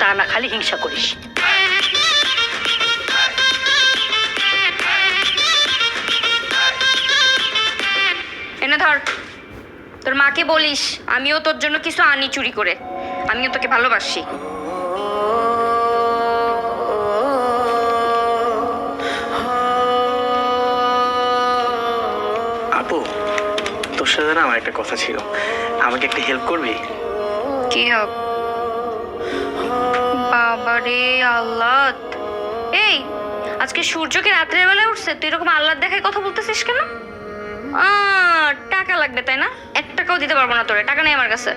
তা না খালি হিংসা করিস। এনে ধর, তোর মাকে বলিস আমিও তোর জন্য কিছু আনি চুরি করে, আমিও তোকে ভালোবাসি। আপু, তোর সাথে না আমার একটা কথা ছিল, আমাকে একটা হেল্প করবি? কি হোক? বাবারে আল্লাহ, এই আজকে সূর্যকে রাত্রের বেলায় উঠছে, তুই এরকম আল্লাহর দেখায় কথা বলতেছিস কেন? টাকা লাগবে তাই না? 1 টাকাও দিতে পারবো না তোরে, টাকা নেই আমার কাছে।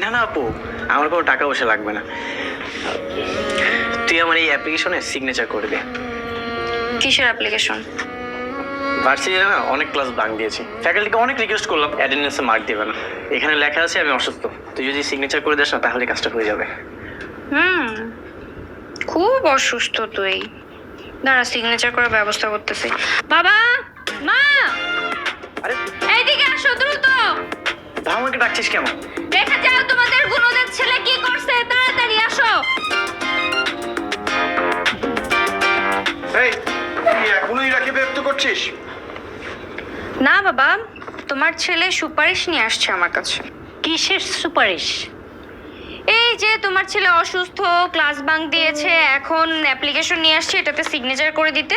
না না আপু, আমার কোনো টাকা পয়সা লাগবে না, তুই আমার এই অ্যাপ্লিকেশনে সিগনেচার করে দে। কিসের অ্যাপ্লিকেশন? ভার্সিটিতে না অনেক ক্লাস বাঙ্ক দিয়েছি, ফ্যাকাল্টিকে অনেক রিকোয়েস্ট করলাম অ্যাটেন্ডেন্সে মার্ক দেবে না, এখানে লেখা আছে আমি অসুস্থ, তুই যদি সিগনেচার করে দিস না তাহলে কাজটা হয়ে যাবে। খুব অসুস্থ তুই, দাঁড়া সিগনেচার করার ব্যবস্থা করতেছি। বাবা, মা, আরে এইদিকে আসো দ্রুত। আমাকে ডাকছিস কেন? দেখে যাও তোমাদের গুণদের ছেলে কি করছে, তাড়াতাড়ি আসো। এই তুই এখনো ইরাকে ব্যক্ত করছিস? না বাবা, তোমার ছেলে সুপারিশ নিয়ে আসছে আমার কাছে। কিসের সুপারিশ? এই যে তোমার ছেলে অসুস্থ, ক্লাস বাঙ্ক দিয়েছে, এখন অ্যাপ্লিকেশন নিয়ে আসছে এটাতে সিগনেচার করে দিতে।